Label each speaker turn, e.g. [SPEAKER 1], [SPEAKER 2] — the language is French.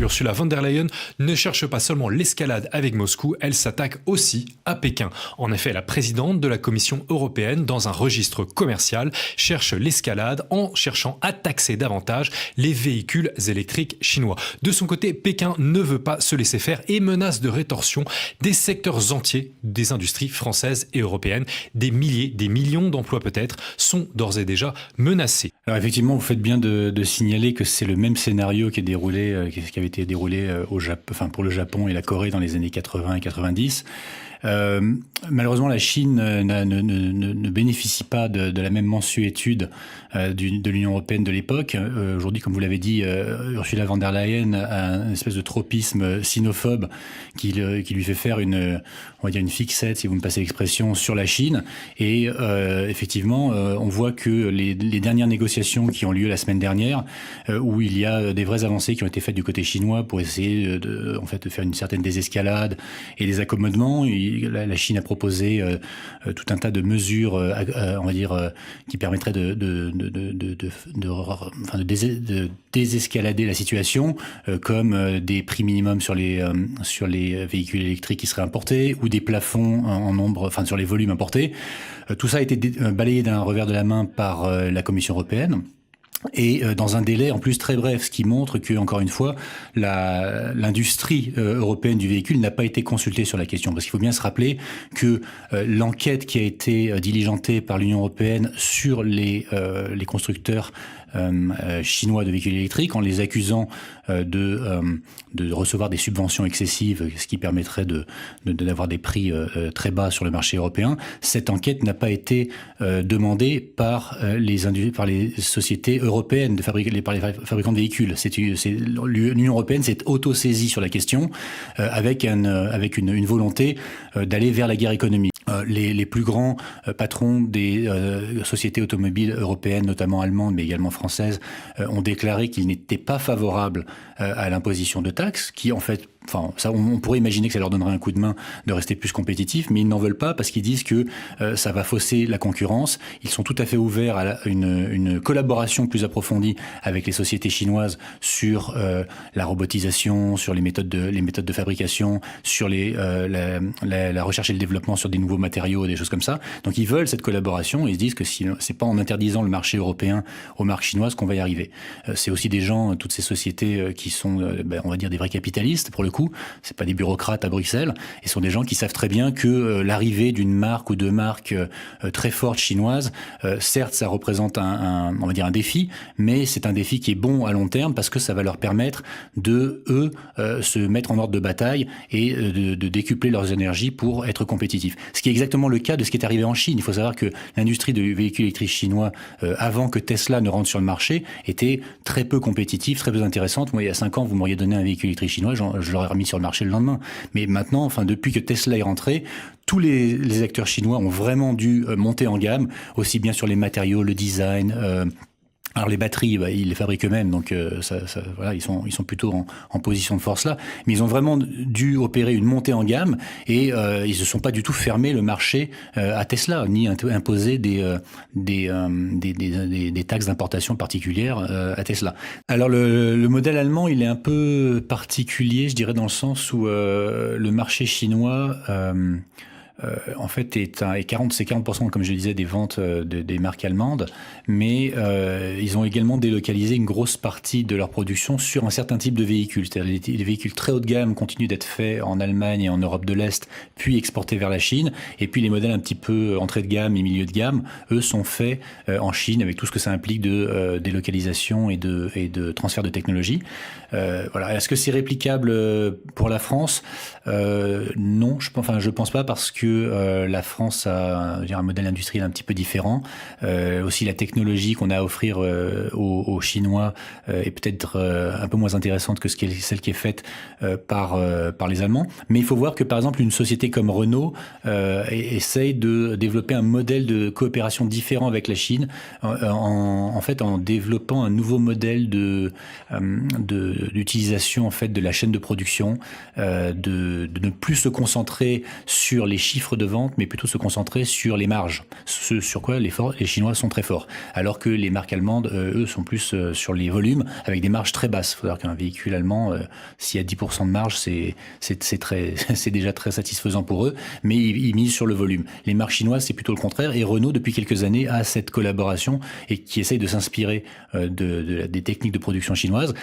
[SPEAKER 1] Ursula von der Leyen ne cherche pas seulement l'escalade avec Moscou, elle s'attaque aussi à Pékin. En effet, la présidente de la Commission européenne, dans un registre commercial, cherche l'escalade en cherchant à taxer davantage les véhicules électriques chinois. De son côté, Pékin ne veut pas se laisser faire et menace de rétorsion des secteurs entiers des industries françaises et européennes. Des milliers, des millions d'emplois peut-être sont d'ores et déjà menacés.
[SPEAKER 2] Alors effectivement, vous faites bien de signaler que c'est le même scénario qui avait été déroulé pour le Japon et la Corée dans les années 80 et 90. Malheureusement, la Chine ne bénéficie pas de la même mansuétude de l'Union européenne de l'époque. Aujourd'hui, comme vous l'avez dit, Ursula von der Leyen a une espèce de tropisme sinophobe qui lui fait faire une fixette, si vous me passez l'expression, sur la Chine. Et effectivement, on voit que les dernières négociations qui ont lieu la semaine dernière, où il y a des vraies avancées qui ont été faites du côté chinois pour essayer de faire une certaine désescalade et des accommodements. La Chine a proposé tout un tas de mesures, qui permettraient de désescalader la situation, comme des prix minimums sur les véhicules électriques qui seraient importés, ou des plafonds en nombre, sur les volumes importés. Tout ça a été balayé d'un revers de la main par la Commission européenne. Et dans un délai en plus très bref, ce qui montre que, encore une fois, l'industrie européenne du véhicule n'a pas été consultée sur la question. Parce qu'il faut bien se rappeler que l'enquête qui a été diligentée par l'Union européenne sur les constructeurs chinois de véhicules électriques, en les accusant de recevoir des subventions excessives, ce qui permettrait d'avoir des prix très bas sur le marché européen. Cette enquête n'a pas été demandée par les sociétés européennes par les fabricants de véhicules. L'Union européenne s'est auto-saisie sur la question avec une volonté d'aller vers la guerre économique. Les plus grands patrons des sociétés automobiles européennes, notamment allemandes, mais également françaises, ont déclaré qu'ils n'étaient pas favorables à l'imposition de taxes, qui en fait, on pourrait imaginer que ça leur donnerait un coup de main de rester plus compétitifs, mais ils n'en veulent pas parce qu'ils disent que ça va fausser la concurrence. Ils sont tout à fait ouverts à une collaboration plus approfondie avec les sociétés chinoises sur la robotisation, sur les méthodes de fabrication, sur la recherche et le développement sur des nouveaux matériaux, des choses comme ça. Donc ils veulent cette collaboration et ils se disent que c'est pas en interdisant le marché européen aux marques chinoises qu'on va y arriver. C'est aussi des gens, toutes ces sociétés qui sont, on va dire, des vrais capitalistes pour le coup. C'est pas des bureaucrates à Bruxelles. Et ce sont des gens qui savent très bien que l'arrivée d'une marque ou de marques très fortes chinoises, certes, ça représente on va dire un défi, mais c'est un défi qui est bon à long terme parce que ça va leur permettre se mettre en ordre de bataille et de décupler leurs énergies pour être compétitifs. Ce qui est exactement le cas de ce qui est arrivé en Chine. Il faut savoir que l'industrie de véhicules électriques chinois, avant que Tesla ne rentre sur le marché, était très peu compétitive, très peu intéressante. Moi, il y a 5 ans, vous m'auriez donné un véhicule électrique chinois, je l'aurais remis sur le marché le lendemain. Mais maintenant, depuis que Tesla est rentré, tous les acteurs chinois ont vraiment dû monter en gamme, aussi bien sur les matériaux, le design. Alors les batteries, ils les fabriquent eux-mêmes, donc ils sont plutôt en position de force là. Mais ils ont vraiment dû opérer une montée en gamme et ils ne se sont pas du tout fermés le marché à Tesla, ni imposer des taxes d'importation particulières à Tesla. Alors le modèle allemand, il est un peu particulier, je dirais, dans le sens où le marché chinois en fait, c'est 40%, comme je le disais, des ventes des marques allemandes, mais ils ont également délocalisé une grosse partie de leur production sur un certain type de véhicules. C'est-à-dire les véhicules très haut de gamme continuent d'être faits en Allemagne et en Europe de l'Est, puis exportés vers la Chine, et puis les modèles un petit peu entrée de gamme et milieu de gamme, eux, sont faits en Chine, avec tout ce que ça implique de délocalisation et de transfert de technologie. Est-ce que c'est réplicable pour la France ? Non, je pense pas, parce que la France a un modèle industriel un petit peu différent. Aussi, la technologie qu'on a à offrir aux Chinois est peut-être un peu moins intéressante que celle qui est faite par les Allemands. Mais il faut voir que, par exemple, une société comme Renault essaye de développer un modèle de coopération différent avec la Chine, en développant un nouveau modèle d'utilisation de la chaîne de production, de ne plus se concentrer sur les chiffres chiffre de vente, mais plutôt se concentrer sur les marges, ce sur quoi les Chinois sont très forts. Alors que les marques allemandes, eux, sont plus sur les volumes, avec des marges très basses. Il faut savoir qu'un véhicule allemand, s'il y a 10% de marge, c'est déjà très satisfaisant pour eux, mais ils misent sur le volume. Les marques chinoises, c'est plutôt le contraire, et Renault, depuis quelques années, a cette collaboration et qui essaye de s'inspirer des techniques de production chinoises.